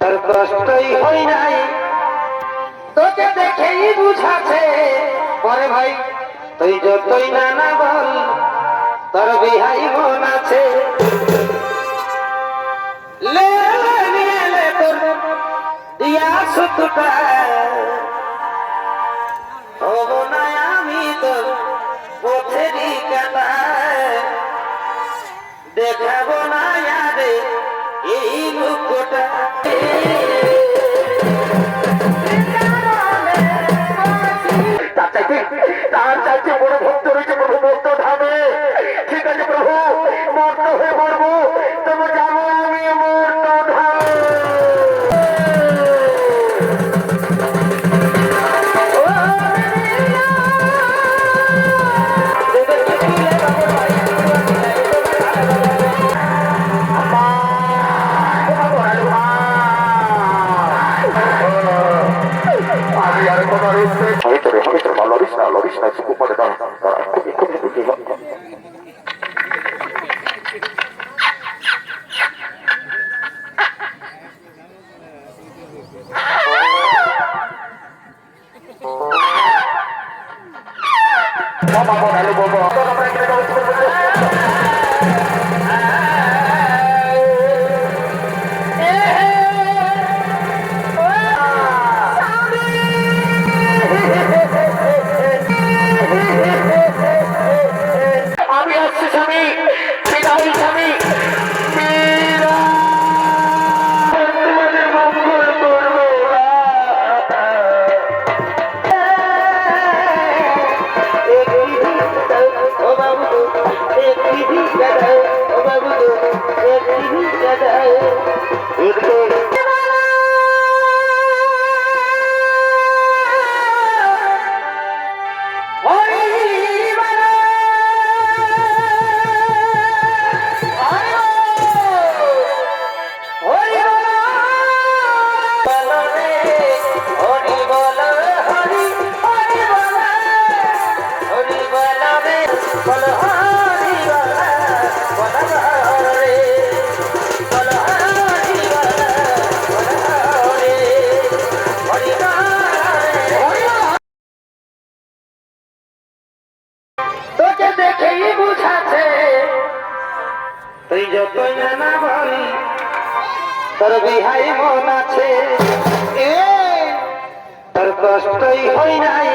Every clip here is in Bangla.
তোর কষ্টই হই নাই তোকে দেখেই বুঝাছে পরে ভাই তুই যতই না বল তোর বিহাই মন আছে লে নিয়ে লে তোর দিয়া সুতটা হব না আমি তোর পথেরই কাটা দেখাবো না আরে এই মুখটা তার চাইতে বড় ভক্ত রয়েছে প্রভু ভক্ত ধামে ঠিক আছে প্রভু মর্ত হয়ে মরবো তবে যাবো আমি মর্ত ধামে Lorista, desculpa de dar. তুই যতই না বলি তোর বিহাই মন আছে তোর কষ্টই হই নাই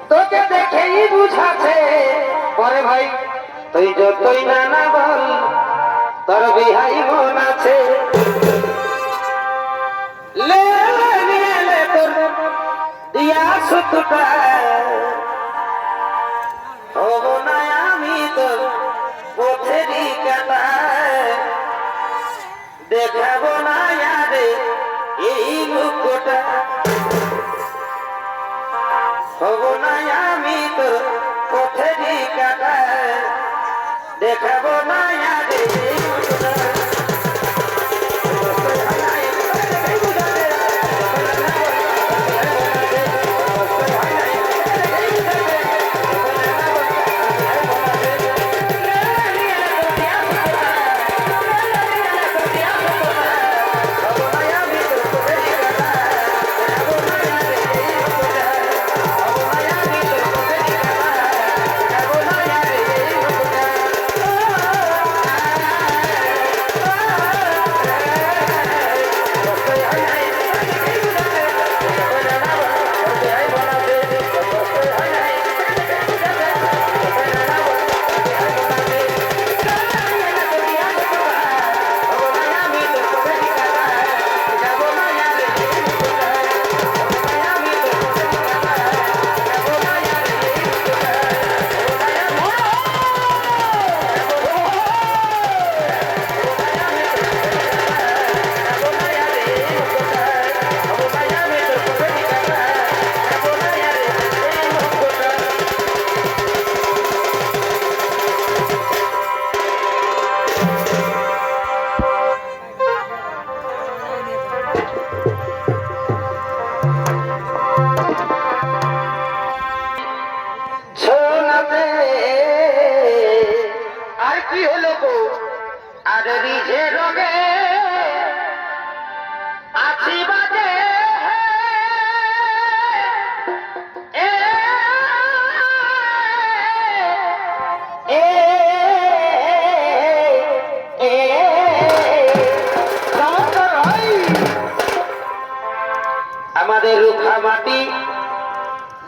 তোকে দেখেই বুঝাছে পরে ভাই তুই যতই না বল তোর বিহাই মন আছে লে নিয়ে লে তোর দিয়া সুতটা হব না আমি তোর পথেরই কাটা দেখাবো না আরে এই মুখটা হব না আমি তোর পথেরই কাটা দেখাবো না আরে এই মুখটা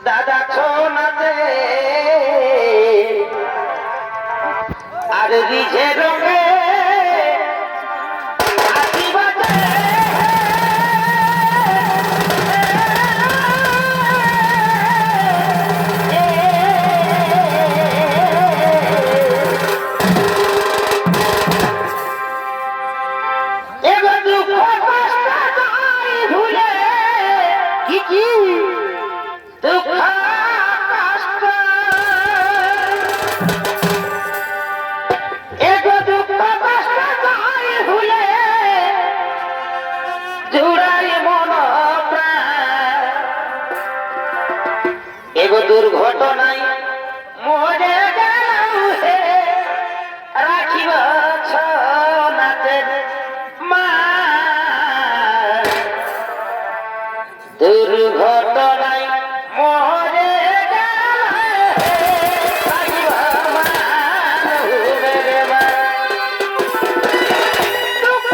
দাদা ছোনাতে আর রিঝে রঙে হাসি বাজে এবার দুঃখ কষ্ট যাই ভুলে কি কি দুঃখ কষ্ট এগো দুঃখ কষ্ট যাই ভুলে জুড়াই মন প্রাণ এগো দুর্ঘটনায় মরে গেল হে রাখিব ছনাতের মা দুর্ঘটনায় মরে গেল হে রাখিব মা রে মা দুঃখ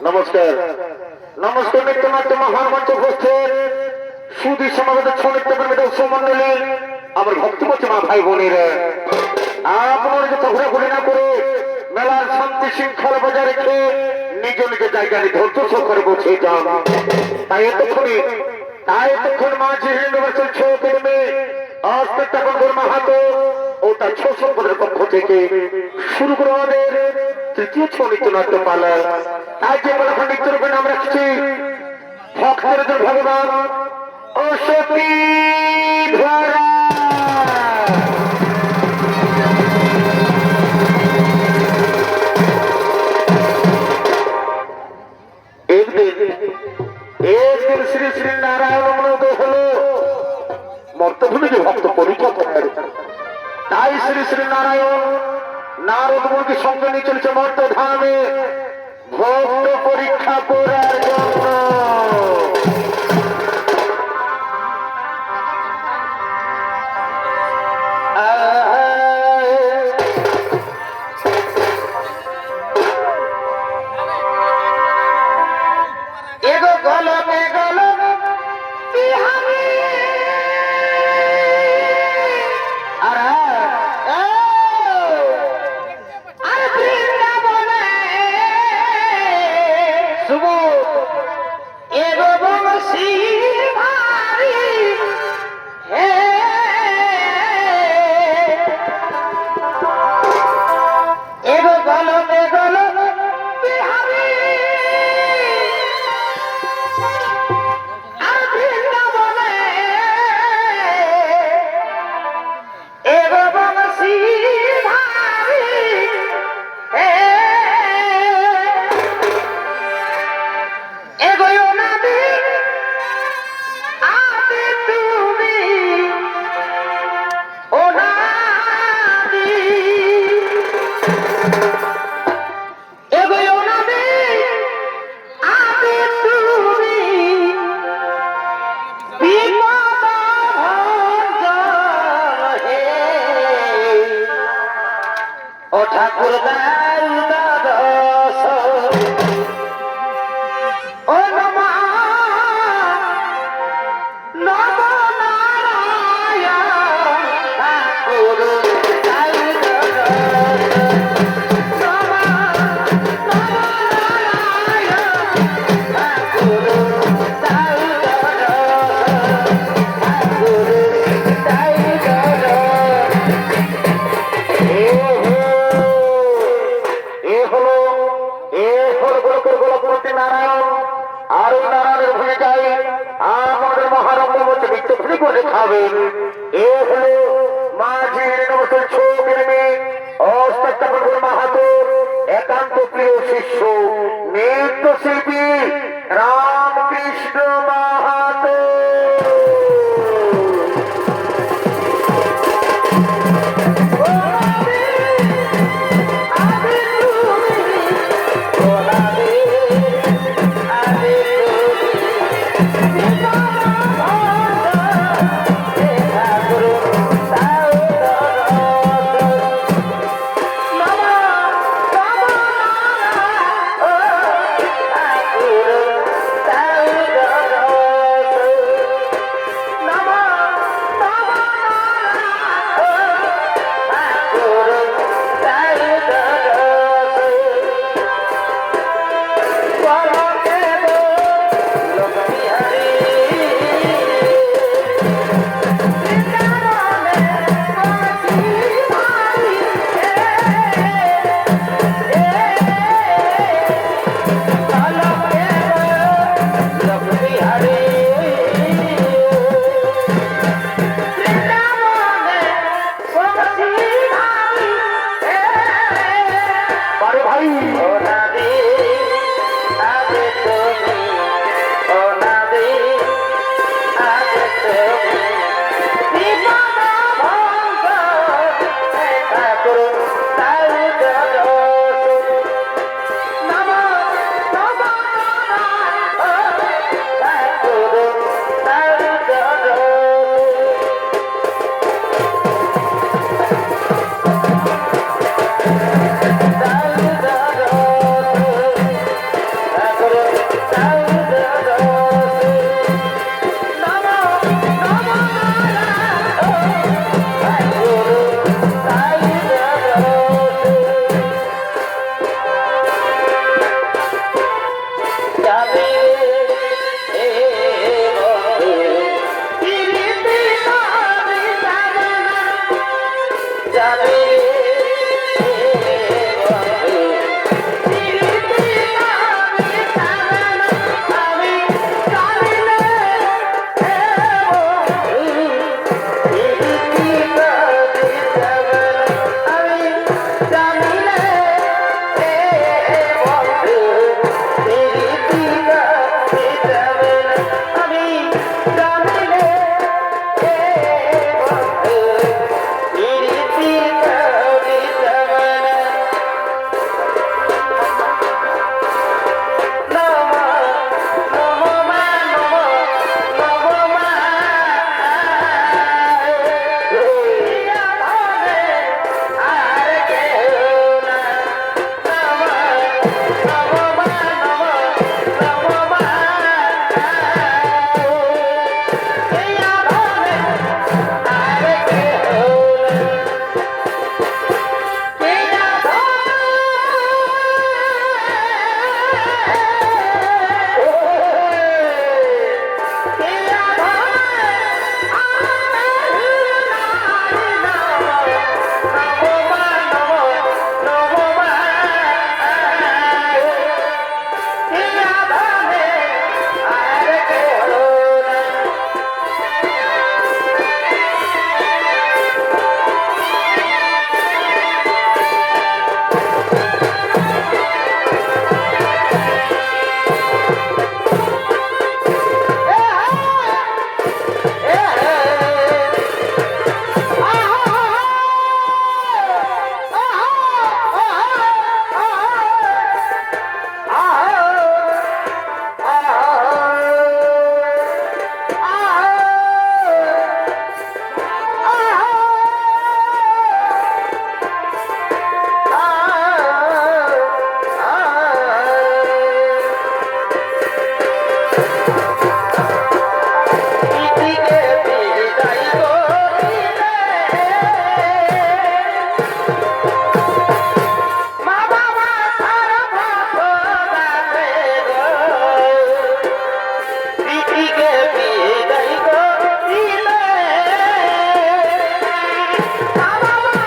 নমস্কার নমস্কার মিত্রনাট্য মহামঞ্চ উপস্থিত সুদী সমাগত সনিত্য প্রেমিত সুমন্ডলী আমার ভক্তপতি মা ভাই বোনেরা আপনারা যত ঘোরাঘুরি না করে মেলার শান্তি শৃঙ্খলা বজায় রেখে নিজ নিজ জায়গায় ধৈর্য সহকারে বসে যান তাই এতক্ষণ মাঝি ইউনিভার্সাল ছো প্রেমে অস্পেক্টাকল মাহাতো ও তার ছো সম্পদের পক্ষ থেকে শুরু করে আমাদের তৃতীয় ছো নৃত্যনাট্য পালা তাই যে বলে নৃত্যরূপে নাম রাখছি ভক্তদের ভগবান ও সতী ধরা একদিন শ্রী শ্রী নারায়ণ মনোদয় হলো মর্তভূমি যে ভক্ত পরিচয় তাই শ্রী শ্রী নারায়ণ নারদ মুনিকে সঙ্গে নিয়ে চলেছে মর্তধামে ভক্ত পরীক্ষা করার জন্য এগো গলমে গলম বিহারি আর বৃন্দাবনে শুভ এগো বংশী ভারি হে এগো গলমে গলম বিহারি আর বৃন্দাবনে ঠাকুর দাস ও নমা নম নারায়ণ ঠাকুর নারায়ণ আর ওই নারায়ণের ভূমিকায় আমাদের মহারম্ভ মধ্যে বিজ্ঞপ্তি করে খাবেন। এ হলো মাঝির নমস্কার ছোটের মেয়ে অষ্টাত্তর মাহাতোর একান্ত প্রিয় শিষ্য নৃত্যশিল্পী রামকৃষ্ণ মাহাতো। ইতিকে বিদায় করিলে মা বাবা তার ভাষণে গো ইতিকে বিদায় করিলে মা বাবা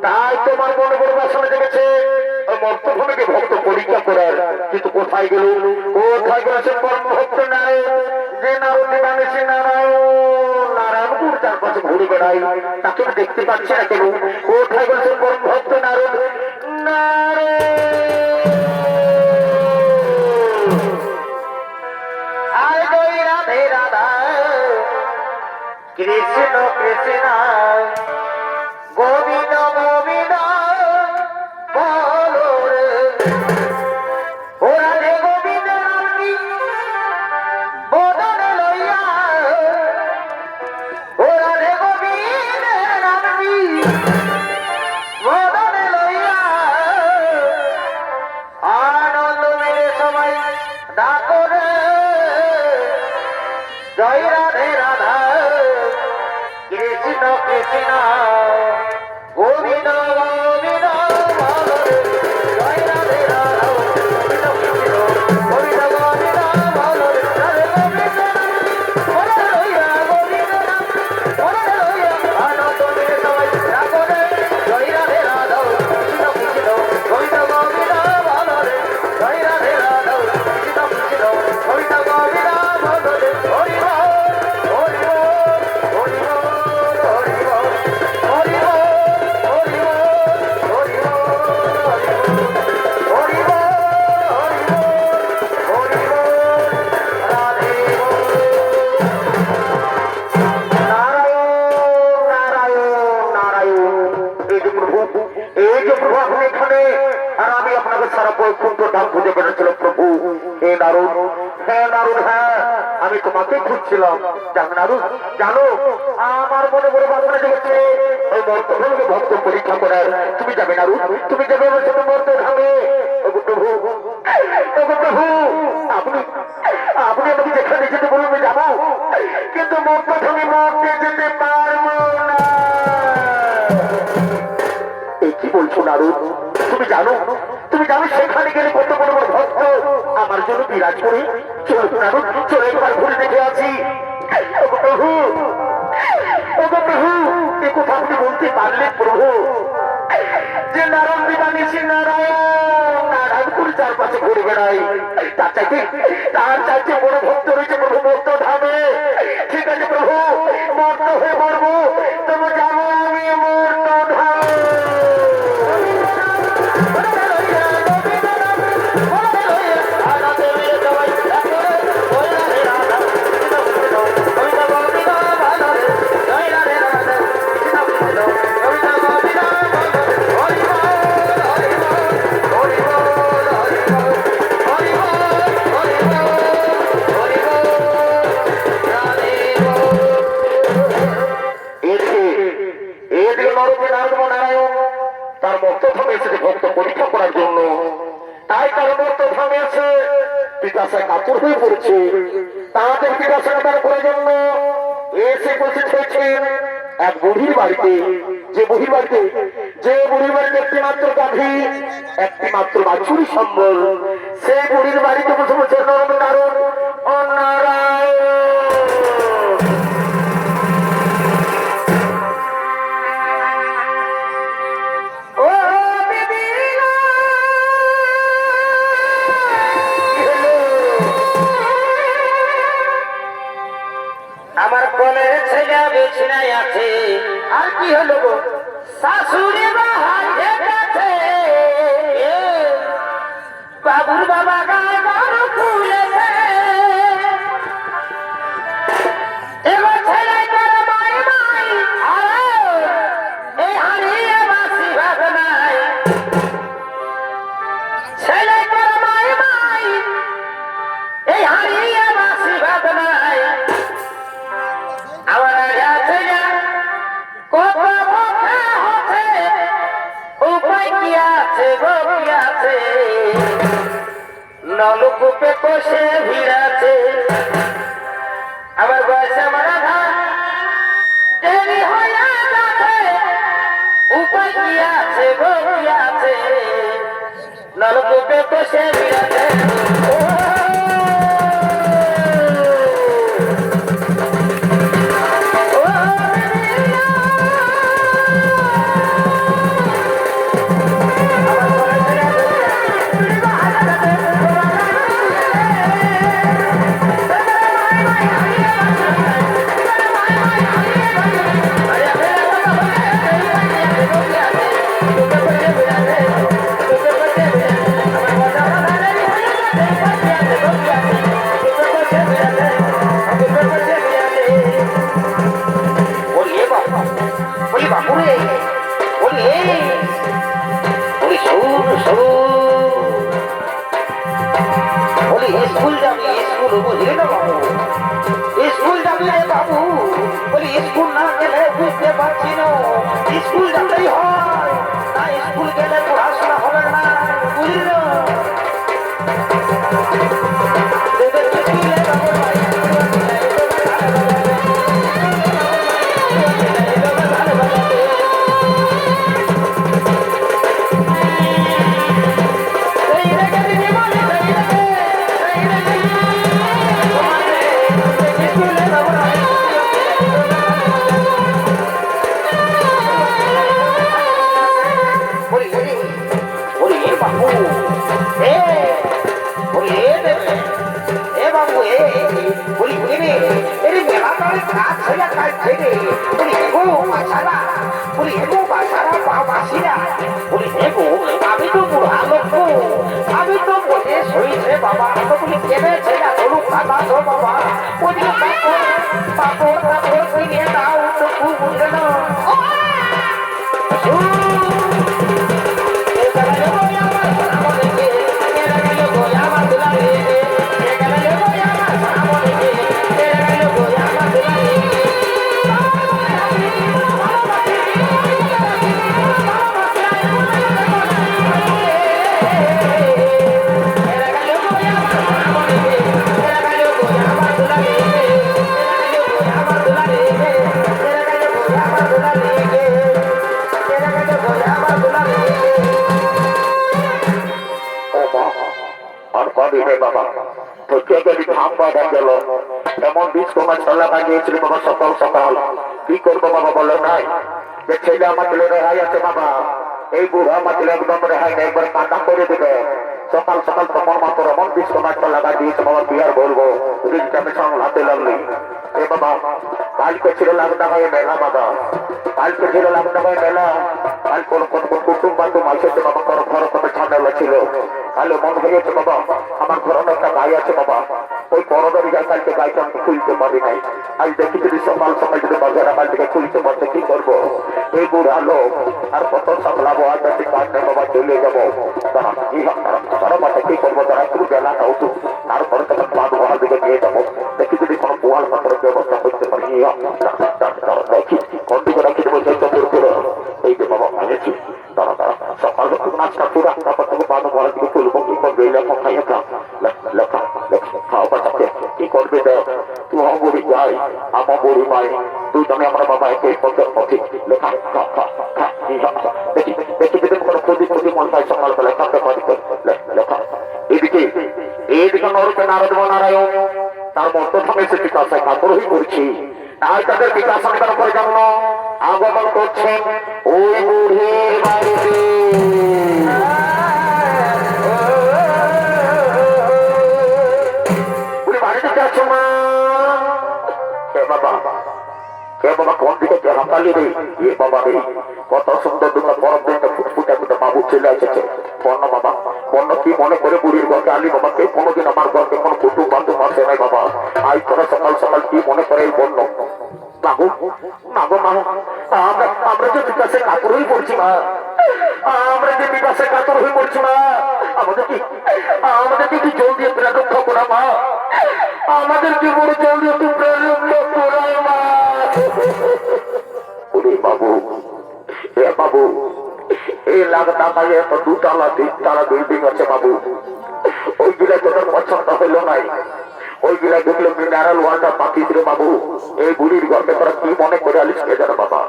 তাই তোমার মনে বড় বাসনে জেগেছে মর্তভূমিকে ভক্ত পরীক্ষা করার, কিন্তু কোথায় গেল সে কর্মভক্ত নারায়ণ, যে নারদ সে নারায়ণ নারায়ণপুর চারপাশে ঘুরে বেড়াই, তাকে দেখতে পাচ্ছি না কেন? কোথায় গেল সে কর্মভক্ত নারদ? রাধে রাধা কৃষ্ণ কৃষ্ণ গোবিন্দ গোবিন্দ বলো রে ও রাধে গোবিন্দ কৃষ্ণ গোবিন্দ গোবিন্দ বলো রে জয় রাধে রাধা গোবিন্দ কৃষ্ণ গোবিন্দ গোবিন্দ বলো রে রাধে গোবিন্দ বলো লইয়া গোবিন্দ বলো লইয়া আনন্দ নিয়ে সবাই রাখো রে জয় রাধে রাধা কৃষ্ণ কৃষ্ণ গোবিন্দ গোবিন্দ বলো রে জয় রাধে রাধা কৃষ্ণ কৃষ্ণ গোবিন্দ গোবিন্দ বলো রে হরি বল হরি বল হরি বল হরি বল হরি বল হরি বল হরি বল হরি বল হরি বল রাধে নারায়ণ নারায়ণ এই যে প্রভু আপনি এখানে আর আমি আপনাকে সারা বৈকুণ্ঠ ধাম খুঁজে বেড়াচ্ছিল প্রভু হে নারুণ হ্যাঁ আমি তোমাকে খুঁজছিলাম জানো আমার মনে বড় বাসনা জেগেছে ওই মর্তধামকে ভক্ত পরীক্ষা করার তুমি যাবে নারুণ তুমি যাবে আমার সাথে মর্তধামে ওগো প্রভু আপনি আমাকে যেখানে যেতে বলুন আমি যাবো কিন্তু মর্তধামে মরতে যেতে পারবো না এই কি বলছো নারুণ তুমি জানো সেখানে গেলে কত বড় বড় ভক্ত আমার জন্য বিরাজ করে চলো নারুণ চলো একবার ঘুরে দেখে আছি ওগো প্রভু এ কথা আপনি বলতে পারলেন প্রভু যে নারায়ণ দিবানিসি নারায়ণপুর চারপাশে ঘুরে বেড়াই তার চাইতে বড় ভক্ত রয়েছে প্রভু মর্ত ধামে ঠিক আছে প্রভু মর্ত হয়ে মরবো তবে যাবো আমি মর্ত ধামে তার মর্তধামে এসেছে ভক্ত পরীক্ষা করার জন্য তাই তার মর্তধামে এসে পিতাশা কাতর হয়ে পড়েছে তাদের পিতাশা তার করার জন্য এসে উপস্থিত হয়েছেন এক বুড়ির বাড়িতে যে বুড়ির বাড়িতে একটি মাত্র গাভী একটি মাত্র বাছুরি সম্বল সেই বুড়ির বাড়িতে বসে বসে নারায়ণ ও নারায়ণ আমার কোলের ছেলে বিছনায় আছে আর কি হলো গো শাশুড়ি বাহার গেছে বাবুর বাবা গায়ে বড় খুলেছে এবার ছেলে করে মাই আরে এই হারিয়ে বাসি ভাত নাই ছেলে করে মাই এই হারিয়ে বাসি ভাত নাই আমার আছে না কত কথা হচ্ছে উপায় কি আছে গো কি আছে নলকূপে কষে ভিড়াছে আমার বয়সে আমার আধা দেরি হয়ে যাচ্ছে উপায় কি আছে গো কি আছে নলকূপে কষে ভিড়াছে স্কুল যাবি রে বাবু বলি স্কুল না গেলে বুঝতে পারছি না স্কুল যেতেই হয় না স্কুল গেলে পড়াশোনা হবে না বুঝলি না এর মেলাটারে কাজ ছেড়ে কাজ ছেড়ে বলি এগো বাসারা বলি এগো বাসারা বাসিরা বলি এগো আমি তো বুড়া লোক গো, আমি তো বয়স হয়েছে বাবা, তো বলি কেনে ছেড়া ধরুক কাদা তো বাবা বলি পাপড় কিনে দাও তো খুব বুঝে না আর কবি হে বাবা থেকে গেলি ধাম বাঁধা গেল এমন বীজ তোমার ছলা বানিয়েছিল বাবা সকাল সকাল কি করবো বাবা বলো নাই যে ছেলে আমার রেহাই আছে বাবা এই বুড়ো আমার একদম রেহাই নেই একবার কাটা করে দেবে সকাল সকাল তোমার মাত্র এমন বীজ তোমার ছলা বানিয়েছে বাবা কি আর বলবো ঋণটা আমি সামলাতে লাগলি এ বাবা কালকে ছিল লাগটা হয়ে মেলা বাবা কালকে ছিল লাগটা হয়ে মেলা কাল কোন কোন কুটুম বান্ধব আসেছে বাবা ঘর ঘর কত ঝামেলা ছিল কালো মন হয়েছে বাবা আমার ঘর একটা গাই আছে বাবা ওই বড়দারি গাই কালকে গাইটা আমি খুলতে পারি নাই আজ দেখি যদি সকাল সকাল যদি বাজার কাল থেকে খুলতে পারছে কি করবো এই বুড়া লোক আর কত সামলাবো আর বেশি কাজ নেই বাবা চলে যাবো তারা কি তারা মাঠে কি করবো তারা একটু বেলাটা উঠুক তারপরে তখন বাদ বহাল দিকে নিয়ে যাবো দেখি যদি কোনো পোয়াল পাথরের ব্যবস্থা করতে পারি দেখি কোন দিকে রাখি দেবো এই যে বাবা ভেঙেছি তারা তারা সকাল নাচটা পুরা তারপর থেকে বাদ বহাল দিকে তুলবো কি করবে লেখা খাইয়ে লেখা খাওয়া বাচ্চাকে কি করবে দেখ তুই বুড়ি যাই আমার বুড়ি মাই দুজনে আমরা বাবা একই পথের পথে লেখা দেখি দেখি যদি কোনো প্রতি মন পাই সকালবেলায় থাকতে পারি লেখা এইদিকে নরকে নারদ নারায়ণ তার মধ্যে সে পিতাশায় কাতরই করছি আর তাদের পিতাশার করে জন্য আগমন করছেন ওই বুড়ির বাড়িতে বাড়িতে যাচ্ছ মা বাবা কে বাবা কোন দিকে হাতালি রে এ বাবা রে কত সুন্দর দুটো বরফ দিনটা ফুটফুটে দুটো বাবু চলে এসেছে বন্য বাবা বন্য কি মনে করে বুড়ির ঘরকে আলি বাবা কেউ কোনোদিন আমার ঘরকে কোনো কুটুম বান্ধব আসে নাই বাবা আজ তোরা সকাল সকাল কি মনে করে এই বন্য আমরা যে বিকাশে কাতর হয়ে পড়ছি মা আমরা যে বিকাশে কাতর হয়ে পড়ছি মা আমাদেরকে কি জল দিয়ে প্রেরণ করা মা আমাদেরকে বড় জল দিয়ে তুই প্রেরণ করা মা বাবু এ বাবু এই লাগটা পাই এত দুতলা তিনতলা বিল্ডিং আছে বাবু ওইগুলা তোদের পছন্দ হইল নাই ওইগুলা দেখলো মিনারেল ওয়াটার পাঠিয়েছিল বাবু এই বুড়ির ঘরকে তোরা কি মনে করে আলিস কে জানে বাবা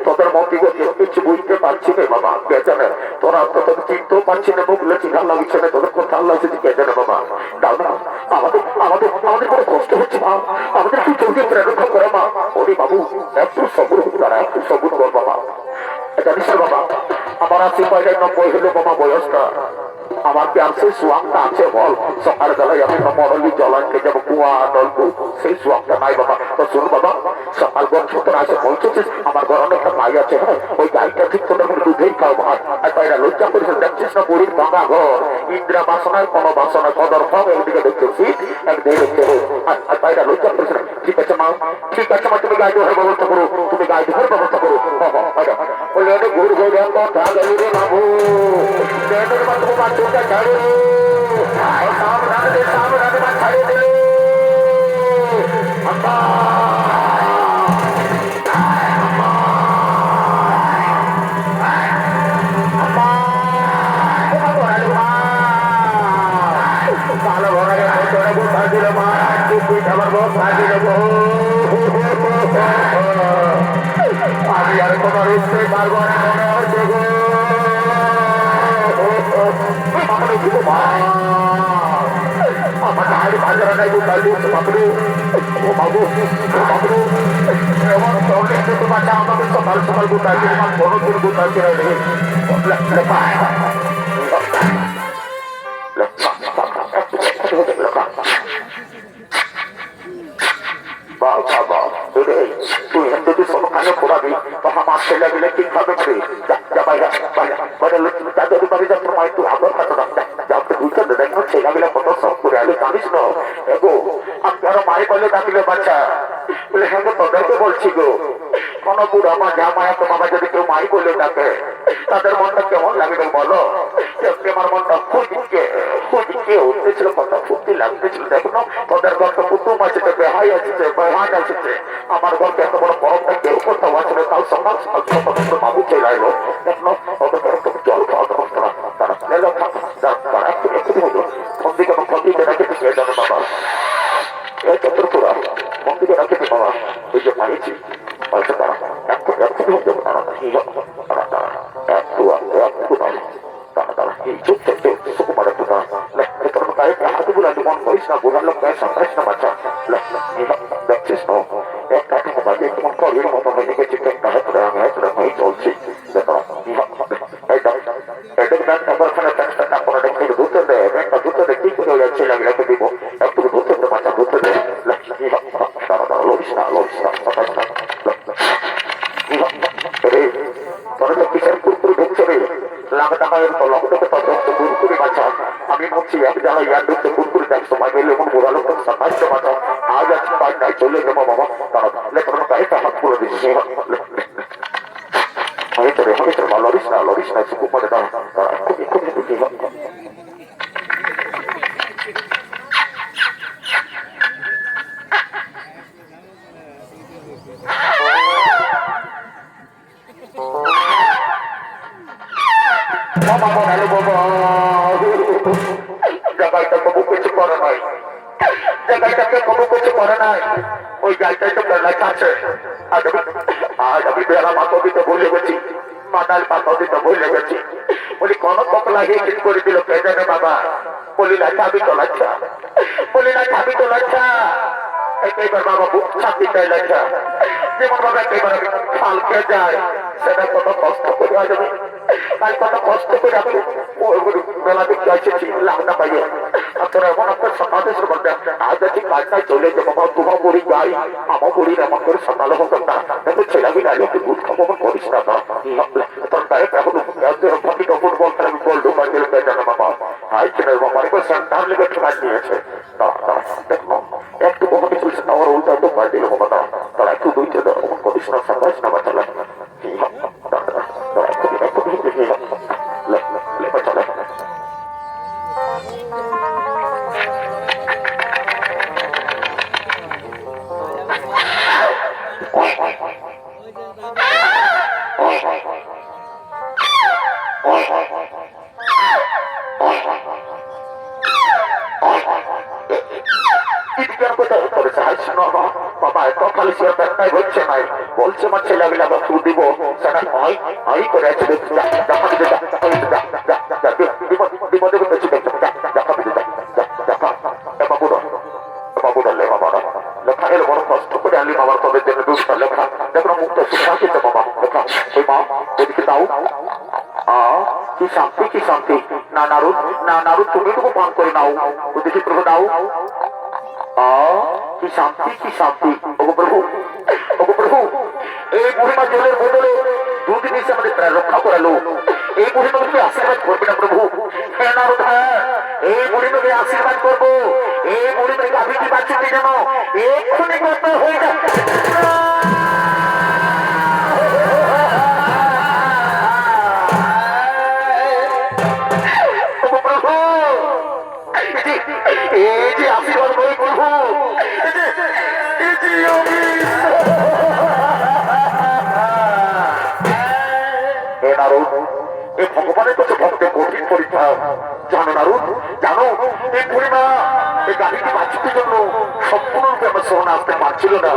তোদের মন্ত্রী কিছু বুঝতে পারছি না বাবা কে জানে তোরা তোদের চিনতেও পারছি না বলে চিনা লাগছে না তোদের কোথা আল্লাহ কে জানে বাবা দাও না আমাদের আমাদের আমাদের কোনো কষ্ট হচ্ছে মা আমাদের কি চলতে প্রেরণ করে মা ওরে বাবু একটু সবুর তারা একটু সবুর কর বাবা জানিস বাবা আমার 80-90 হলো বাবা বয়সটা আমার কি আর সেই সোয়াংটা আছে বল সকাল বেলায় আমি মরলি জলানকে যাবো কুয়া নলকূপ সেই সোয়াংটা নাই বাবা তো শুন বাবা সকাল গরম সত্তর আসে পৌঁছেছিস আমার ঘর অনেকটা গাই আছে হ্যাঁ ওই গাইটা ঠিক তোদের মধ্যে দুধেই খাও ভাত আর তাইরা লজ্জা করেছে দেখছিস না বুড়ির ভাঙা ঘর ইন্দ্রা বাসনায় কোনো বাসনায় কদর ফাম একদিকে দেখতেছি একদিকে দেখতে আর তাইরা লজ্জা করেছে ঠিক আছে মা ঠিক আছে মা তুমি গাই ধরার ব্যবস্থা করো তুমি গাই ধরার ব্যবস্থা করো বললে অনেক ঘুর ঘুরে কথা গেল রে বাবু বাচ্চা ছাড়ো সামনে ছাড়িয়ে দিল ভালো ঘরে ভাজিল মা আমার বউ ভাজি দেবো আমি আর তোমার উঠতে পারবো না মনে হচ্ছে গো আমার গাড়ি বাজারে নাই গাড়ি বাবু ও বাবু ও বাবু এমন চলে তোমার আমাকে সকাল সকাল গুটাচ্ছি আমার কোনো দিন গুটাচ্ছি লাগলে কি খাবে তাদের বাড়ি যাচ্ছে মা একটু আগর কথা যাতে বুঝতে দেখো ছেলেগুলো কত সব করে আগে জানিস না এগো আমি আরো মায়ে বলে ডাকিলে বাচ্চা বলে হ্যাঁ তোদেরকে বলছি গো কোন বুড়া মা জামা এত বাবা যদি কেউ মাই বলে ডাকে তাদের মনটা কেমন লাগবে বলো আমার মনটা ফুটকে উঠতেছিল কথা ফুটতে লাগতেছিল দেখো না তোদের ঘরটা কুটুম আছে বেহাই আসছে বেহান আসছে আমার ঘরকে এত বড় পরবটা কেউ কোথাও আসলে কাল সকাল সকাল বাবু চলে আসলো দেখো ওদের ঘরে জল খাওয়া দাওয়া তারা তারা একটু হলো মন্দিরে মন্দিরে রাখতে সে জানো বাবা এই চতুর্পুরা মন্দিরে রাখতে বাবা ওই যে পাইছি পয়সা তারা একটু হয়ে যাবে তারা একটু তারা এই চুপ সুকুমার একটু তোর গায়ে হাতগুলো মন করিস না বোঝার লোক গায়ে সাঁতারিস না বাচ্চা দেখছিস না একটা বাজে কেমন করির মতো হয়ে দেখেছি একটা হয়ে চলছি দেখো ধুতে দেয় একটা ধুতে দেয় কি করে যাচ্ছে ছেলেগুলোকে দিব একটু ধুতে দে বাচ্চা ধুতে দেয় লড়িস না তোরা তো কিসের কুরকুরি ঢুকছে রে আমি বলছি এক জায়গায় ইয়ার ঢুকতে কুরকুরি দেখ সময় পেলে এমন বোঝা লোক সাতাশ বাঁচা আজ আজকে তাই নাই চলে যাবো বাবা তারা লেখানোর গাড়িটা হাত করে দিচ্ছে লড়িস না সুকুম মানে তারা খুবই দুঃখী জায়গাটা কবু কিছু করে নাই জায়গাটাকে কবু কিছু করে নাই ওই জায়গাটাই তো লেখা আছে আজ আমি বেড়া পাতা দিতে ভুলে গেছি মাদাল পাতা দিতে ভুলে গেছি বলি কোন পকলা গিয়ে ঠিক করে দিল কে জানে বাবা বলি না চাবি তো লাচ্ছা এবার বাবা বুক ছাপি দেয় লেখা যেমন বাবা একেবারে ফালকে যায় সেটা কত কষ্ট করে আসবে তাই কত কষ্ট করে আমি বেলা দেখতে আসেছি লাভটা পাইয়ে তোরা এমন একটা সকালের মধ্যে আজ আছি কাজটায় চলে যে বাবা তোমার করি যাই আমার করি এমন করে সকালে হতো না কিন্তু ছেলেগুলো আগে একটু দুধ খাবো করিস না তোর গায়ে এখন ফুটবল খেলা আমি বল ঢোকা দিল জানো বাবা হাই ছেলে বাবা সেন্টার লেগে কাজ নিয়েছে দেখো একটু কখনই চলছে না আমার উল্টা তো পাই দিল বাবা তারা একটু দুইটা অমন করিস না সাকাশ না বাচ্চালা বলছে আমার ছেলেগুলো আবার ফুল দিব সেটা হয় করে আছে কষ্ট করে আনলি বাবার কবে জন্য দুধটা লেখা দেখো মুখটা সুখা খেতে বাবা লেখা ওই মা ওদিকে দাও কি শান্তি না নারু তুমি তো পান করে নাও ওদিকে প্রভু দাও কি শান্তি ওগো প্রভু এই বুড়িমা জলের বদলে দুদিন এসে আমাদের প্রায় রক্ষা করালো এই বুড়িমাকে আশীর্বাদ করবে না প্রভু হ্যাঁ নারদ এই বুড়িমাকে আশীর্বাদ করবো এই বুড়িমাকে আভিটি বাচ্চা যেন এক্ষুনি কত হয়ে যাচ্ছে এই যে আশীর্বাদ করি প্রভু ভগবানের কাছে ভক্তের কঠিন পরীক্ষা জানো নারদ জানো এই পরিমা এই গাড়িটি বাঁচতে জন্য সম্পূর্ণরূপে আমার শরণ আসতে পারছিল না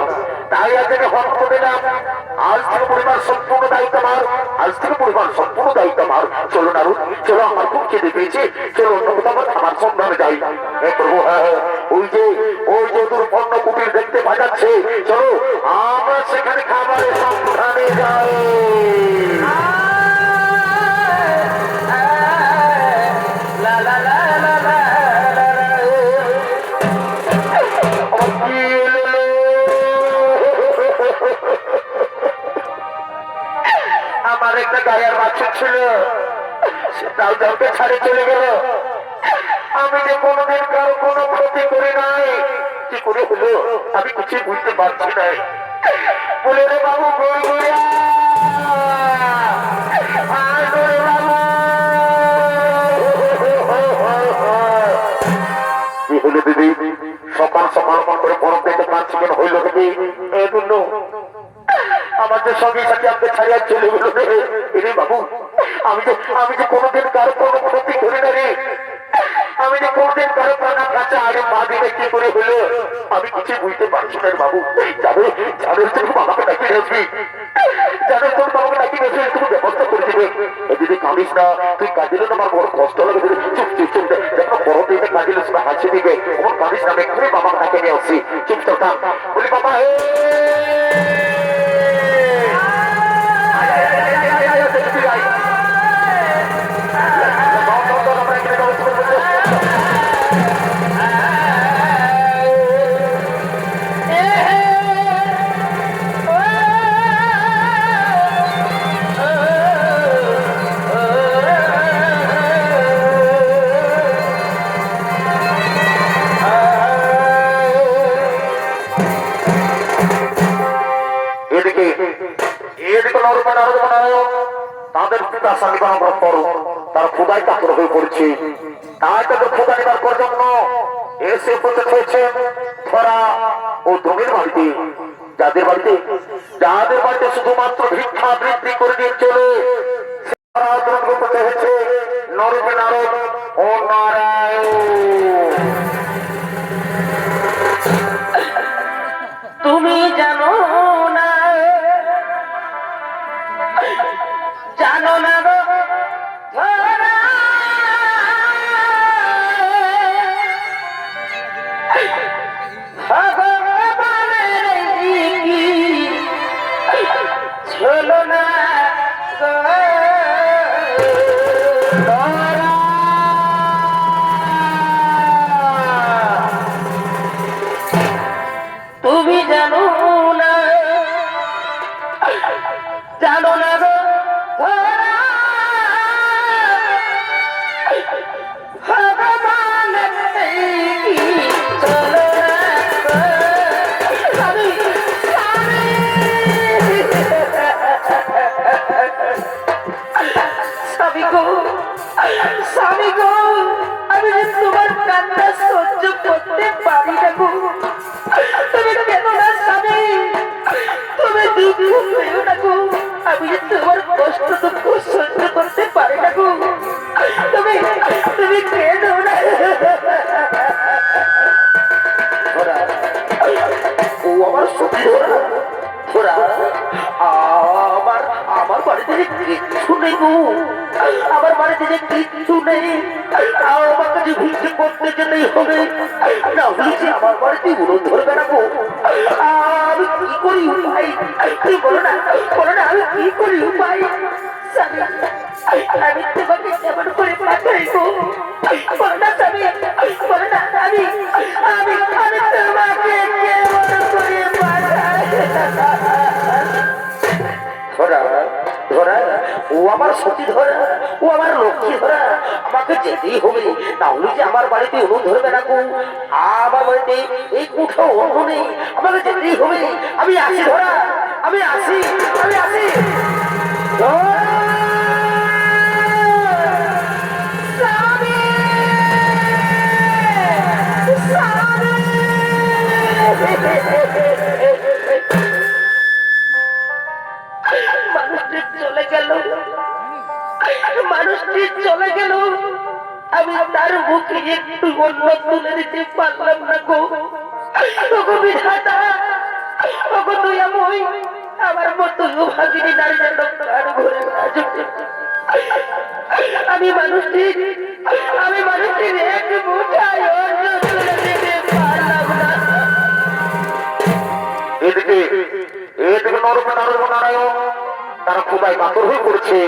তাই আজ থেকে হন করে দিলাম আজ থেকে পরিবার সম্পূর্ণ দায়িত্ব আমার চলো নারদ চলো আমার খুব খিদে পেয়েছে চলো অন্য কোথাও আমার সন্ধানে যাই হে প্রভু ওই যে দুর্পন্ন কুটির দেখতে পাওয়া যাচ্ছে চলো আমরা সেখানে খাবারের সন্ধানে যাই মালিক ছিল সেটাও যাকে ছাড়ে চলে গেল। আমি যে কোনোদিন কারো কোনো ক্ষতি করে নাই, কি করে হলো আমি কিছু বুঝতে পারছি না। বলে রে বাবু গোল গোড়িয়া কি হলো দিদি? সকাল সকাল মন করে বরফ দিতে পারছি কেন? হইল কি এগুলো? আমাদের সঙ্গে সাথে আমাকে ছাড়িয়ে চলে গেল রে বাবু। আমি যে কোনোদিন কারো কোনো ক্ষতি করি না রে। আমি যে কোনোদিন কারো কানা কাঁচা আরে মা দিলে কি করে হলো আমি কিছু বুঝতে পারছি না বাবু। জানো তুমি বাবাকে ডাকি আসবি, জানো তোর বাবাকে ডাকি আসবি, তুমি ব্যবস্থা করে দিবে। যদি কাঁদিস না, তুই কাঁদিলে তো আমার বড় কষ্ট লাগে। চুপ চুপ চুপ দেখো বড় দিকে কাঁদিলে সবাই হাসি দিবে। আমার কাঁদিস না, এক্ষুনি বাবাকে ডাকে নিয়ে আসছি। চুপ চুপ থাক। বলি বাবা হে তাদের পিতা সালিবান পর তার ক্ষুদায় কাতর হয়ে পড়ছে। তাই তাদের ক্ষুদা নিবার করার জন্য এসে উপস্থিত হয়েছে ধরা ও জমির বাড়িতে। যাদের বাড়িতে শুধুমাত্র ভিক্ষা বৃদ্ধি করে দিয়ে চলে হয়েছে নরকে নারদ ও নারায়ণ। তুমি জানো না, জানো না গো ধরা, ভগবানের কি ছিল না গো ধরা। তুমি জানো না, জানো না গো ধরা, ভগবানের কি চলো না গো। স্বামী, স্বামী, স্বামী গো, স্বামী গো, আমি যে তোমার কান্না সহ্য করতে পারি না গো। তুমি কেন না স্বামী, তুমি দুঃখ পেও না গো। আমি যে তোমার কষ্ট দুঃখ সহ্য করতে পারি না গো। তুমি কেন না। ও আমার সত্যি ধরা আমার বাড়িতে যে কিচ্ছু নেই গো। আমার বাড়িতে যে কিচ্ছু নেই, আমাকে যে ভিক্ষে করতে যেতেই হবে, না হলে যে আমার বাড়িতে উড়ন ধরবে না গো। আমি কি করি উপায়? তুই বলো না, বলো না, আমি কি করি উপায়? স্বামী, আমি তোমাকে কেমন করে পাঠাই গো? বলো না স্বামী, বলো না। আমি আমি আমি তোমাকে কেমন করে পাঠাই? ধরা ও আমার সতী ধরা, ও আমার লক্ষ্মী ধরা। আমাকে যেতেই হবে, না হলে যে আমার বাড়িতে উনুন ধরবে না গো। আমার বাড়িতে এই কুঠো অন্য নেই, আমাকে যেতেই হবে। আমি আসি ধরা, আমি আসি, আমি আসি। স্বামী, স্বামী, মানুষটি চলে গেল, মানুষটি চলে গেল। আমি তার মুখে একটু অন্য তুলে দিতে পারলাম না গো। ওগো বিধাতা, ওগো দয়াময়, আমার মতো ভাগিনী নারী যেন কার ঘরে না জুটে। আমি মানুষটির এক মুঠায় অন্ন তুলে দিতে পারলাম না। এদিকে নারায়ণ তারা ক্ষুদায় কাতর হয়ে পড়ছে।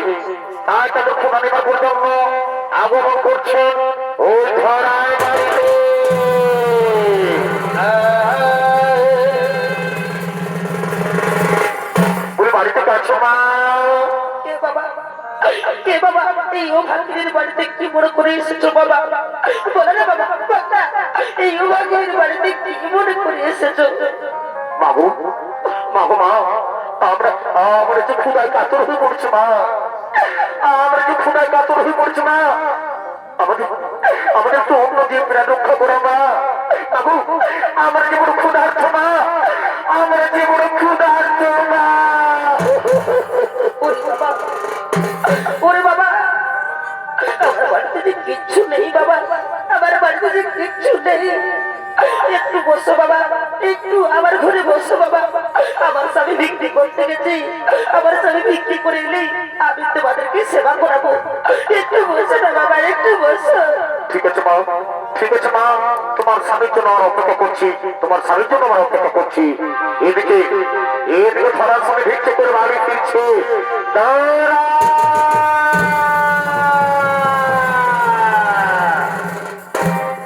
তাই তাদের ক্ষুদা নেবার জন্য আগমন করছে ওই ধরায় বাড়িতে। বলে বাড়িতে কাছে মা, কে বাবা? ভাগ্যের বাড়িতে কি মনে করে এসেছো বাবা? বলো না বাবা, বাবা, এই ভাগ্যের বাড়িতে কি মনে করে এসেছো? মাগো মাগো মা, আমরা আমরা যে ক্ষুধায় কাতর হয়ে পড়ছি মা, আমরা যে ক্ষুধায় কাতর হয়ে পড়ছি মা, আমাদের আমাদের তো অন্য দিয়ে প্রাণ রক্ষা করো মা। মাগো আমরা যে বড় ক্ষুধার্ত মা, আমরা যে বড় ক্ষুধার্ত মা। ওরে বাবা, ওরে বাবা, আমার বাড়িতে যে কিচ্ছু নেই বাবা, আমার বাড়িতে যে কিচ্ছু নেই। একটু বসো বাবা, একটু আমার ঘরে বসো বাবা। আমার স্বামী বিক্রি করতে গেছি, আমার স্বামী বিক্রি করে এলেই আমি তোমাদেরকে সেবা করাবো। একটু বসো না বাবা, একটু বসো। ঠিক আছে মা, ঠিক আছে মা, তোমার স্বামীর জন্য আমরা অপেক্ষা করছি, তোমার স্বামীর জন্য আমরা অপেক্ষা করছি। এদিকে এদিকে ধরার সময় ভিক্ষে করে বাড়ি ফিরছে। দাঁড়া!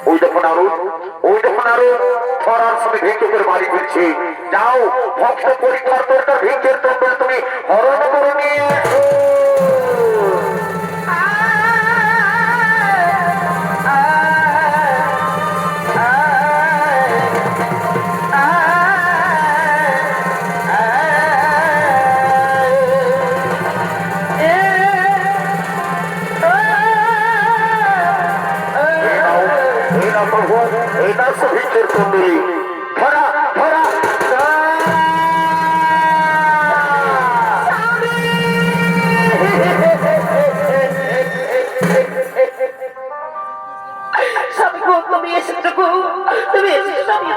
ওই দেখুন আরো, ওই দেখুন আরো ধরার সময় ভিক্ষে করে বাড়ি ফিরছে। যাও ভক্ত পরীক্ষার দরকার, ভিক্ষের দরকার তুমি হরণ করে নিয়ে এসো। এটা ভিক্ষের কুণ্ডলী, ধরা ধরা স্বামী গো, তুমি এসেছো গো, তুমি এসেছো স্বামী,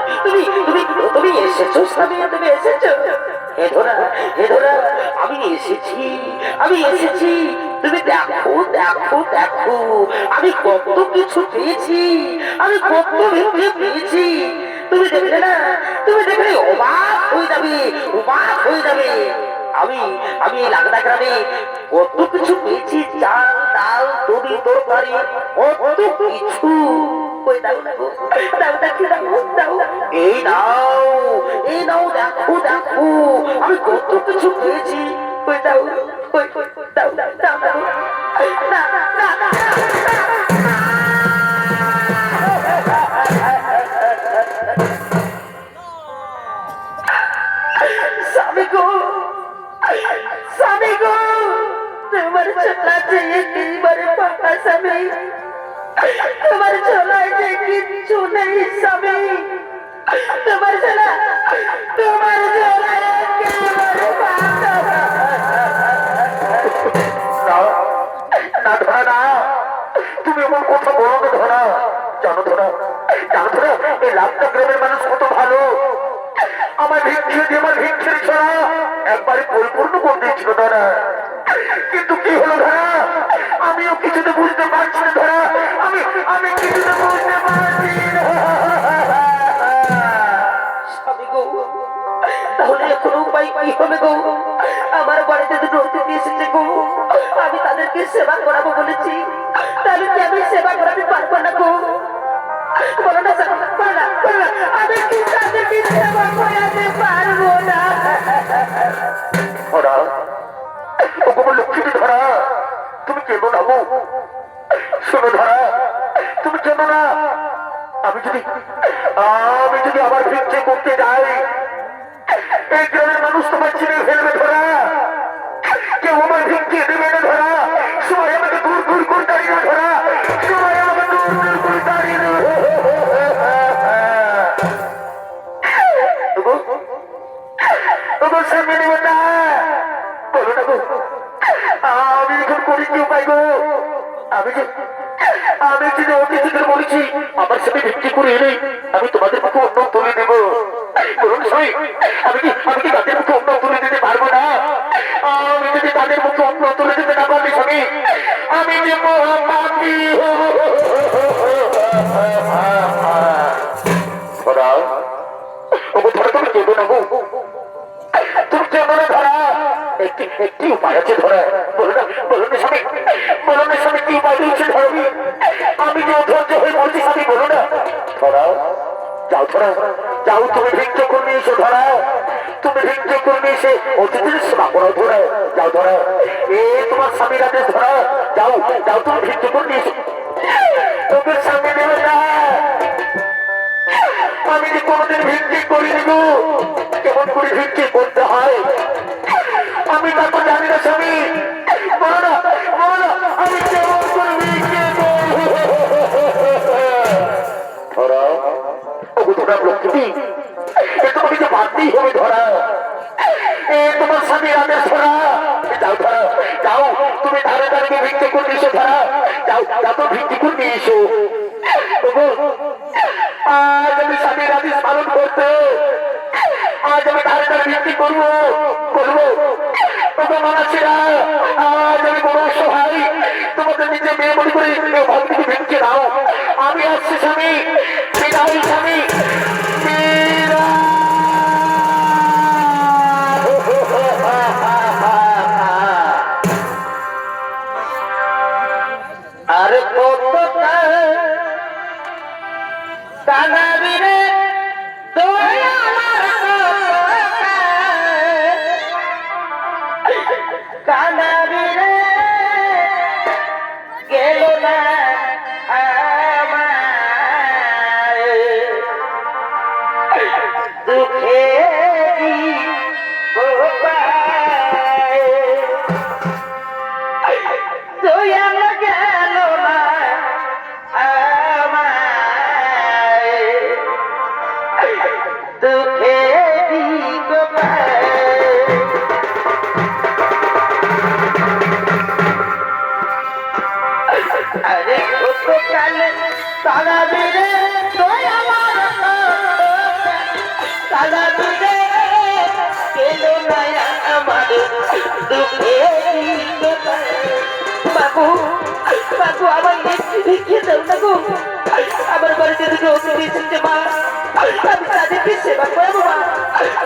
তুমি এসেছো স্বামী, তুমি এসেছো। হে ধরা, হে ধরা, আমি এসেছি, আমি এসেছি। তুমি দেখো দেখো দেখো, আমি কত কিছু পেয়েছি, আমি কত ভিক্ষে পেয়েছি। তুমি দেখলে না, তুমি দেখলে অবাক হয়ে যাবে, অবাক হয়ে যাবে। আমি আমি এই লাগদা গ্রামে কত কিছু পেয়েছি, চাল ডাল তরি তরকারি কত কিছু। ওই দাও না গো, দাও দেখি, দাও দাও, এই দাও, এই দাও, দেখো দেখো, আমি কত কিছু পেয়েছি। ওই দাও, ওই দাও দাও দাও দাও, না না না না। স্বামী গো, স্বামী গো, তোমার ছোলা যে একেবারে পাকা স্বামী, তোমার ছোলায় যে কিচ্ছু নেই স্বামী, তোমার ছোলা, তোমার ছোলায় একেবারে পাকা। না ধরা না, তুমি এমন কথা বলো না ধরা। জানো ধরা, জানো ধরা, এই লাভটা গ্রামের মানুষ কত ভালো। আমার ভিক্ষে দিয়ে আমার ভিক্ষের ছড়া একবারে পরিপূর্ণ করে দিয়েছিল ধরা। কিন্তু কি হলো ধরা, আমিও কিছুতে বুঝতে পারছি না ধরা, আমি আমি কিছুতে বুঝতে পারছি না। স্বামী গো, তাহলে এখন উপায় কি হবে গো? আমার বাড়িতে দুটো অতিথি এসেছে গো, আমি তাদেরকে সেবা করাবো বলেছি, তাহলে কি আমি সেবা করাতে পারবো না গো? বলো না স্যার, বলো না, বলো না, আমি কি তাদেরকে সেবা করাতে পারবো না? ধরা, ও বাবা লক্ষ্মী ধরা, তুমি কেঁদো না গো। শোনো ধরা, তুমি কেঁদো না। আমি যদি আবার ভিক্ষে করতে যাই, এই গ্রামের মানুষ তোমার চিনে ফেলবে ধরা, কেউ আমার ভিক্ষে দেবে না ধরা, সবাই আমাকে দূর দূর করে দাঁড়িয়ে ধরা, সবাই আমাকে দূর দূর করে দাঁড়িয়ে দেবে। সামনে নেবে না, বলো না গো, আমি এখন করি কি উপায় গো? আমি যে অতিথিদের বলেছি আমার সাথে ভিক্ষে করে এলে আমি তোমাদের মুখে অন্য তুলে দেব। বলুন সবাই, আমি কি তাদের মুখে অন্য তুলে দিতে পারবো না? আমি যদি তাদের মুখে অন্য তুলে দিতে না পারি স্বামী, আমি যে মহাপাপী। ধরা, ওগো ধরা, তুমি কেঁদো না গো, তুমি কেঁদো না ধরা। একটি উপায় আছে ধরা, বলো না, বলো না স্বামী, বলো না স্বামী, কি উপায় দিয়েছে ধরবি? আমি যে অধৈর্য হয়ে বলছি স্বামী, বলো না ধরা। যাও ধরা, যাও তুমি ভিক্ষে করে নিয়ে এসো ধরা, তুমি ভিক্ষে করে নিয়ে এসে অতিথির সেবা করো ধরা, যাও ধরা, এ তোমার স্বামীর আদেশ ধরা, যাও যাও তুমি ভিক্ষে করে নিয়ে এসো। তোকে স্বামী দেবে না, আমি যে কোনোদিন ভিক্ষে করিনি গো, কেমন করে ভিক্ষে করতে হয় আমি তা তো জানি না স্বামী, বলো না বলো না, আমি কেমন করে ভিক্ষে করবো। ধরা, ওগো ধরা লক্ষ্মী, এ তোমাকে যে বাদতেই হবে ধরা, এ তোমার স্বামীর আদেশ ধরা, যাও ধরা, যাও তুমি ধারে ধারে ভিক্ষে করে এসো ধরা, যাও যাও তো ভিক্ষে করে নিয়ে এসো। ওগো, আজ আমি স্বামীর আদেশ পালন করতে, আজ আমি ধারে ধারে ভিক্ষে করবো করবো। ওগো মানাসিরা, আজ আমি বড় অসহায়, তোমাদের নিজে মেয়ে মনে করে ভক্তিকে ভিক্ষে দাও। আমি আসছি স্বামী, বিদায় স্বামী, আরে কতটা কানাবি রে তুই আমার কানাবি রে গেল না আমার দুঃখে তুই আমার গেল না দুঃখে আরে কালে তারা দিলে তুই আমার তারা দিলে কেন না আমার দুঃখে বাবু বাবু আমার লিখে দাও না গো, আমার বাড়িতে দুটো অতিথি মা, আমি তাদেরকে সেবা করবো মা,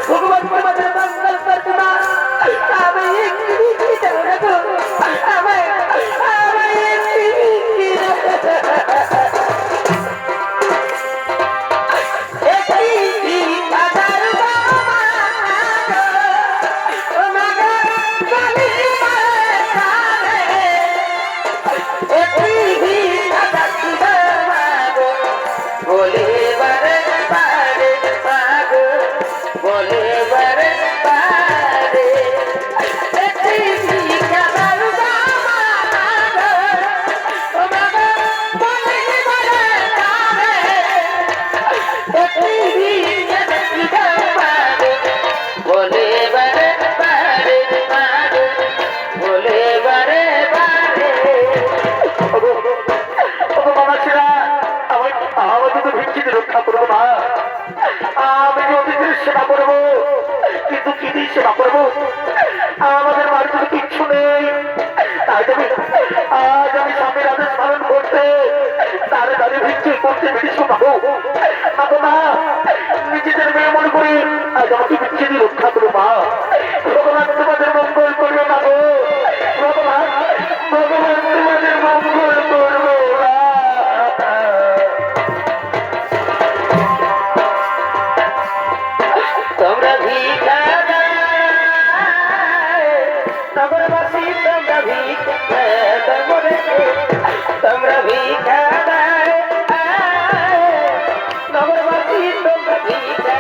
ভগবান তোমাদের মঙ্গল করবে মা, আমি লিখে দাও না গো, আমায় আমায় রক্ষা করবো মা, আমি অতিথির সেবা করবো, কিন্তু কি দিয়ে সেবা করবো, আমাদের বাড়িতে তো কিচ্ছু নেই, তাই তুমি আজ আমি স্বামীর আদেশ পালন করতে তারে দাঁড়িয়ে ভিক্ষে করতে বেরিয়েছো বাবু। বাবু মা, নিজেদের মেয়ে মনে করি আজ আমাকে ভিক্ষে দিয়ে রক্ষা করো মা, ভগবান তোমাদের মঙ্গল করবে না গো, ভগবান ভগবান তোমাদের মঙ্গল করবে। তোমরা ভিক্ষা নগরবাসী, তোমরা ভিক্ষা তোমরা ভিক্ষা নগরবাসী, তোমরা ভিক্ষা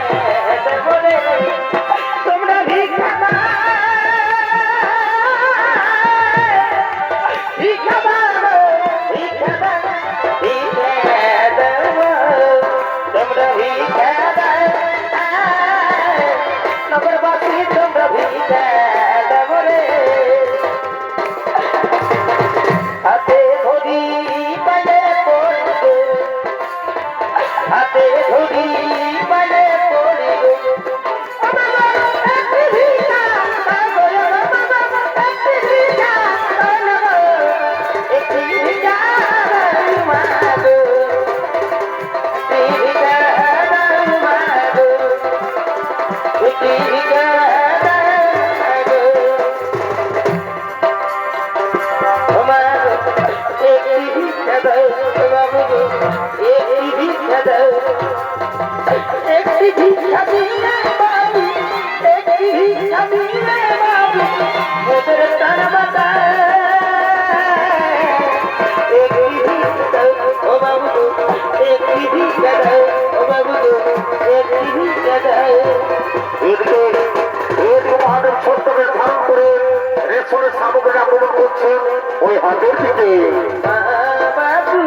একটি ভিক্ষা দিলে বাবু, একটি ভিক্ষা দিলে বাবু, ওদের প্রাণ বাঁচায়। একটি ভিক্ষা দাও ও বাবু গো, একটি ভিক্ষা দাও ও বাবু গো, একটি ভিক্ষা দাও। আমাদের ছোট্ট বেশ ধারণ করে রেশনের সামগ্রী আক্রমণ করছেন ওই হাতের দিকে। বাবু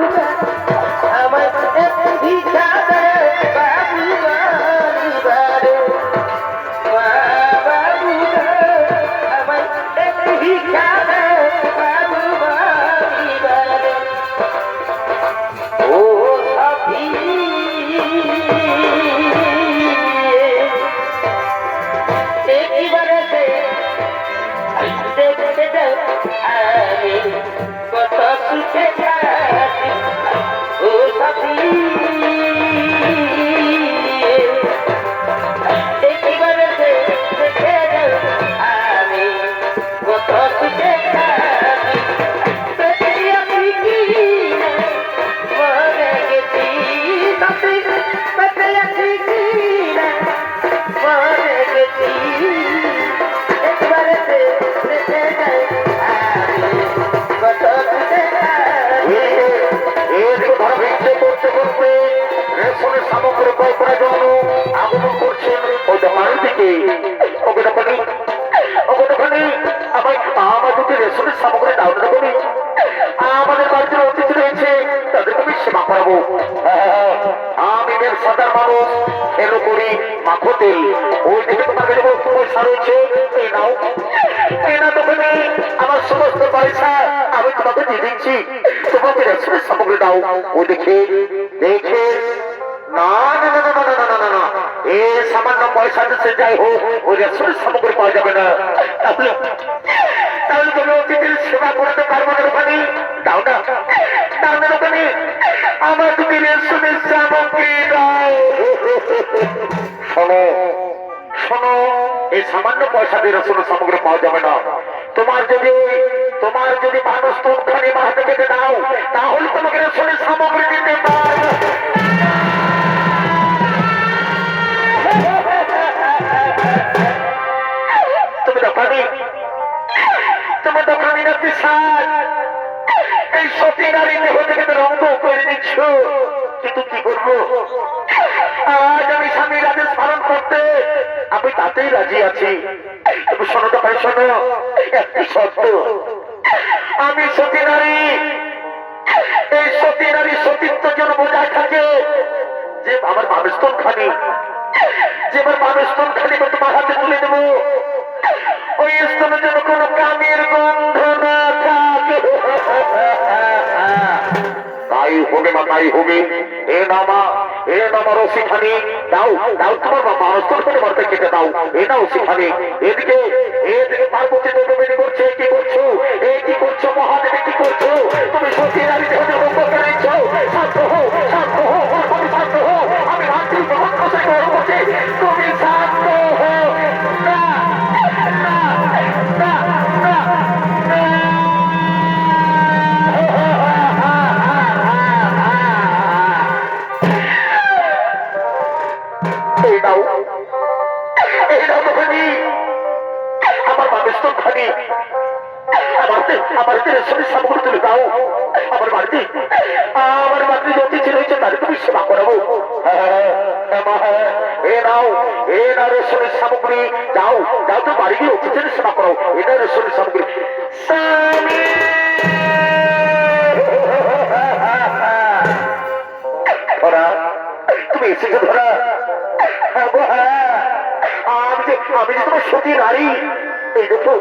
আমায় একটি ভিক্ষা দাও বাবু বাবু, বাবু আমায় একটি ভিক্ষা দাও বাবু বাবু। ও সাথী এবারে দেখতে দাও আমি কত সুখে থাকি। ও সাথী এবারে দেখে দাও আমি কত সুখে থাকি। বেঁচে আছি কি মরে গেছি সাথী, বেঁচে আছি কি মরে গেছি। একবারে দেখে দাও আমি কত সুখে থাকি। করতে করতে রেশনের সামগ্রী ক্রয় করার জন্য আগমন করছেন ওই দোকানের দিকে। আমার যদি রেশনের সামগ্রী দাও না করি, আমাদের বাড়িতে অতিথি রয়েছে, তাদেরকে আমি সেবা করাবো। আমি ব্যবসাদার মানুষ, খেলো করি মাখো তেল। ওই দিকে তোমার কাছে পয়সা রয়েছে, এই নাও, এই না দোকানে আমার সমস্ত পয়সা আমি তোমাকে দিয়ে দিচ্ছি। তোমাকে রেশনের সামগ্রী দাও। ও দেখে দেখে না না না না না না না না না, এ সামান্য পয়সা দিতে যাই হোক ওই রেশনের সামগ্রী পাওয়া যাবে না। তাহলে তুমি অতিথির সেবা করতে পারবো না দোকানে। দাও না, দাও না দোকানে, আমার তুমি রেশনের সামগ্রী দাও। শোনো শোনো, এই সামান্য পয়সা দিয়ে রেশনের সামগ্রী পাওয়া যাবে না। তোমার যদি মানুষ তোমখানি মা হাতে কেটে দাও, তাহলে তোমাকে রেশনের সামগ্রী দিতে পারবো। তুমি দোকানি, তোমার দোকানি না পিসাচ, এই সতী নারী দেহ থেকে তো রঙ্গ করে দিচ্ছ। কিন্তু কি করবো, আজ আমি স্বামীর আদেশ পালন করতে আমি তাতেই রাজি আছি। তুমি শোনো দোকানি, শোনো, একটি শর্ত। আমি সতী নারী, এই সতী নারী সতীত্ব যেন বোঝায় থাকে যে আমার মানুষতন খানি, যে আমার মানুষতন খানি তোমার হাতে তুলে দেবো। ওই স্তনের জন্য কোনো কামের গন্ধ না থাকে। তাই হবে মা, তাই হবে। এ নামা, এ নামা রসিখানি দাও, দাও তোমার মানুষতন করে মারতে কেটে দাও। এ নাও শিখানি। এদিকে এদিকে পার্বতী দেবী করছে, কি করছো? এই কি করছো মহাদেবী, কি করছো? তুমি সত্যি নারী দেহ রঙ্গ করেছ। শান্ত হও, শান্ত হও, আমি শান্ত হও। আমি রাত্রি ভ্রমণ করতে করছি, তুমি শান্ত হও। না না না না, এই নাও, এই নাও দোকানি, আমার মানুষতন খানি, আমার রেশনের সামগ্রী তুলে দাও। আমার বাড়িতে অতিথি রয়েছে, তাদের তুমি সেবা করাবো। এ নাও, এ না রেশনের সামগ্রী, যাও যাও তো বাড়ি গিয়ে অতিথির সেবা করো। এটা রেশনের সামগ্রী। ধরা, তুমি এসেছো ধরা। আমি যে তোমার সতী নারী, এই দেখো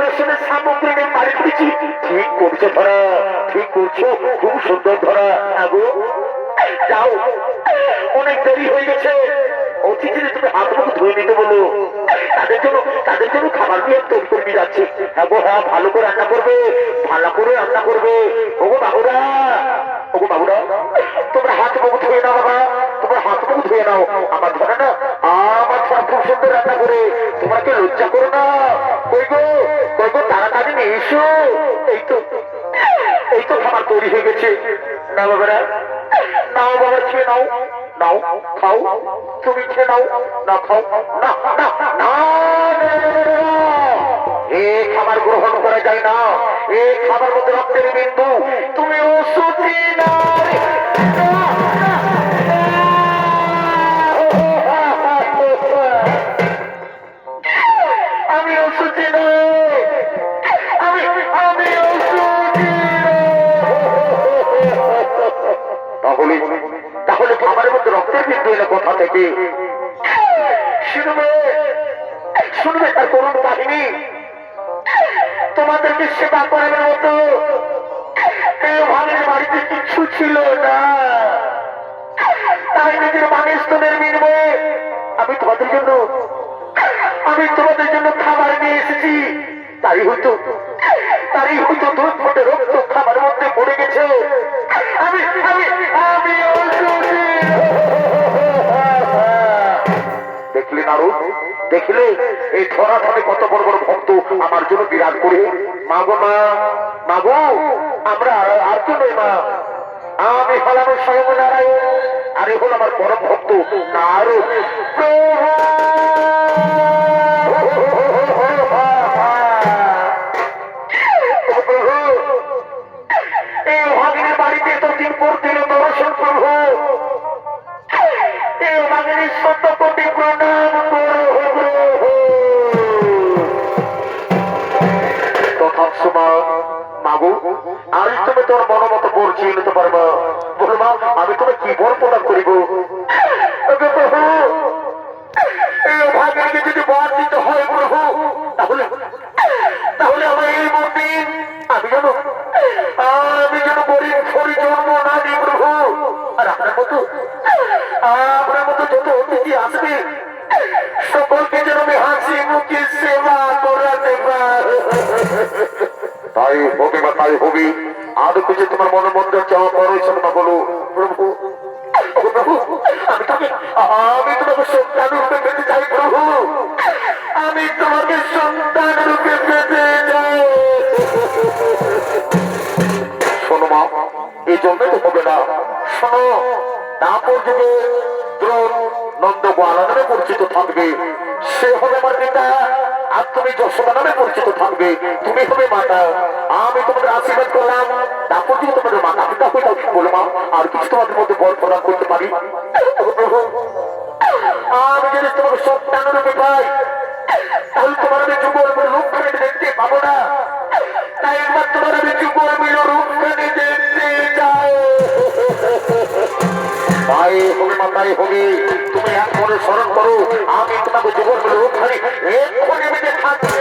রেশনের সামগ্রী নিয়ে বাড়ি ফিরেছি। ঠিক করছো ধরা, ঠিক করছো, খুব সুন্দর ধরা। আগো যাও, অনেক দেরি হয়ে গেছে। অতিথিদের তুমি হাত মুখ ধুয়ে নিতে বলো। তাদের জন্য খাবার দিয়ে তৈরি করে নিয়ে যাচ্ছে। হ্যাঁ গো, হ্যাঁ, ভালো করে রান্না করবে, ভালো করে রান্না করবে। ওগো বাবুরা, ওগো বাবুরা, তোমরা হাত মুখ ধুয়ে নাও বাবা, তোমরা হাত মুখ ধুয়ে নাও। আমার ধরে না, আমার ধরা খুব সুন্দর রান্না করে। তোমরা কি লজ্জা করো না? কই গো, কই গো, তাড়াতাড়ি নিয়ে এসো। এই তো খাবার তৈরি হয়ে গেছে। না বাবারা, না নাও বাবা খেয়ে নাও নাও খাও তুমি খেয়ে নাও না খাও না না না এ খাবার গ্রহণ করা যায় না এ খাবার মধ্যে রক্তের বিন্দু তুমি অসুচি না আমি অসুচি না আমি আমি অসুচি তাহলে তাহলে খাবারের মধ্যে রক্তের বিন্দু এলো কোথা থেকে শুনবে শুনবে তার করুণ কাহিনী তোমাদেরকে সেবা করার মতো ভাগের বাড়িতে কিছু ছিল না তাই নিজের মানের স্তনের বিনিময়ে আমি তোমাদের জন্য খাবার নিয়ে এসেছি তারই হয়তো দুধ ফোটে রক্ত খাবার মধ্যে পড়ে গেছে আমি আমি আমি দেখলে নারদ দেখলে এই ধরা ধরে কত বড় বড় ভক্ত আমার জন্য বিরাট করে মাগো মাগো আমরা আর কেউ নই মা আমি হলাম স্বয়ং নারায়ণ আর এ হল আমার পরম ভক্ত নারদ এই ভাগিনীর বাড়িতে এতদিন পর দিল দর্শন প্রভু এই ভাগিনীর সত্য কোটি প্রণাম মাগো আর তুমি তোর মনোমত বর চেয়ে নিতে পারবা বলবা আমি তোমার কি বর প্রদান করিব ভাগ্যকে যদি বর দিতে হয় প্রভু তাহলে তাহলে আমার এই মন্দির আমি যেন গরিব ছড়ি জন্ম না দিই প্রভু আর আপনার মতো যত অতিথি আসবে সকলকে যেন আমি হাসি মুখে সেবা করাতে পারি তাই হবে বা তাই হবে আর কিছু তোমার মনে মধ্যে চাওয়া বড় না বলো প্রভু আমি তোমাকে সন্তান রূপে পেতে চাই প্রভু আমি তোমাকে সন্তান রূপে পেতে চাই শোনো মা এই জন্যই তো হবে না শোনো তারপর যুগে দ্রোণ নন্দ গোয়ালা নামে পরিচিত থাকবে সে হবে আমার পিতা আর তুমি যশোদা নামে পরিচিত থাকবে তুমি হবে মাতা আমি তোমাদের আশীর্বাদ করলাম তারপর যদি তোমাদের মাতা পিতা হয়ে যাও বলো মা আর কিছু তোমাদের মধ্যে বল প্রদান করতে পারি আমি যদি তোমাকে সন্তান রূপে পাই তাহলে তোমার আমি যুগল রূপখানে দেখতে পাবো না তাই একবার তোমার আমি যুগল রূপখানে দেখতে চাই তাই হবে মাতাই হবে তুমি এক মনে স্মরণ করো আমি তোমাকে যুগল রূপখানে এক্ষুনি আমি দেখাচ্ছি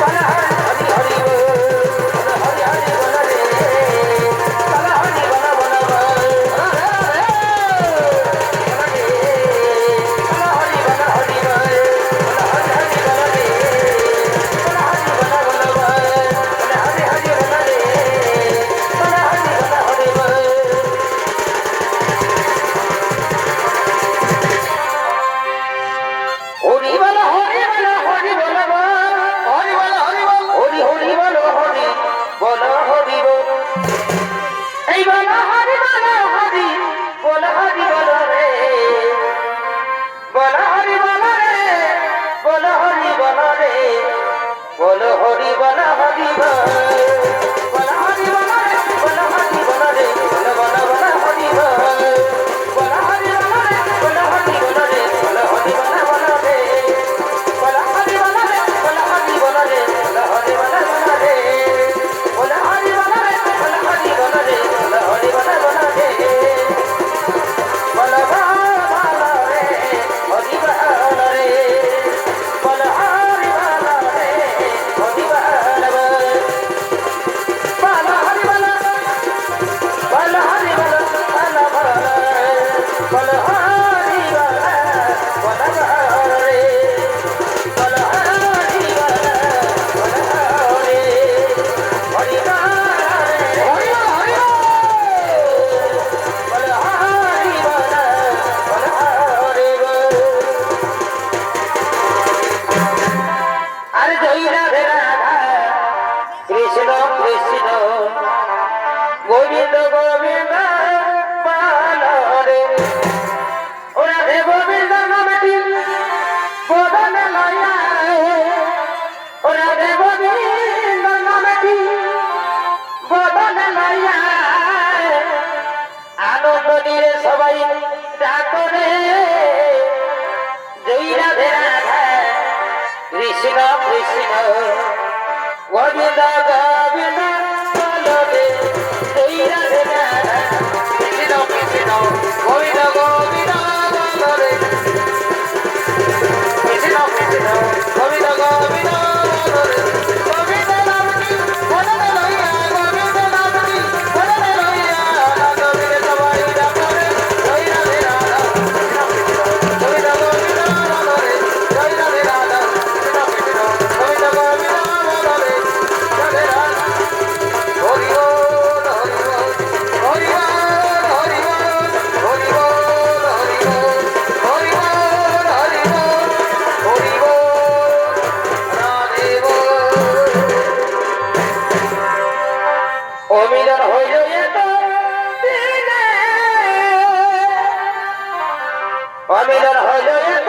বল হরি হরি হরি বল হরি হরি বল রে বল হরি বল বল বল बोलो हरि बल हरि बल बल हरि बल बल हरि बल रे बल बल बल हरि बल बल हरि बल रे बल हरि बल रे बल हरि बल बल रे बल हरि बल रे बल हरि बल रे बल हरि बल बल रे बल हरि बल रे बल हरि बल रे बल हरि बल बल रे बल बल रे हरि बल रे बल हरि बल रे हरि बल बल हरि बल बल हरि बल बल बल बल हरि बल बल बल रे बल हरि बल बल रे हरि बल रे हरि बल हरि बल बल रे अरे जय राधे राधा कृष्ण कृष्ण गोविंद गोविंद बाल रे ओ राधे गोविंद नामटी गोदन लया ओ राधे गोविंद नामटी गोदन लया आनंद নিয়ে সবাই ডাকো রে জয় রাধে রাধা কৃষ্ণ কৃষ্ণ গোবিন্দ গোবিন্দ বলো রে জয় রাধে রাধা কৃষ্ণ কৃষ্ণ গোবিন্দ গোবিন্দ বলো রে কৃষ্ণ কৃষ্ণ গোবিন্দ গোবিন্দ বলো রে গোবিন্দ নামটি গোবিন্দ লইয়া গোবিন্দ নামটি গোবিন্দ লইয়া গোবিন্দ সবাই ডাকো রে জয় রাধে রাধা কৃষ্ণ কৃষ্ণ গোবিন্দ গোবিন্দ বলো রে জয় রাধে রাধা কৃষ্ণ কৃষ্ণ গোবিন্দ গোবিন্দ বলো রে রাধে রাধা হরি বল হরি বল হরি বল হরি বল হরি বল হরি বল হরি বল হরি বল হরি বল রাধে বল অমিলন হইল এত দিনে অমিলন হইল এত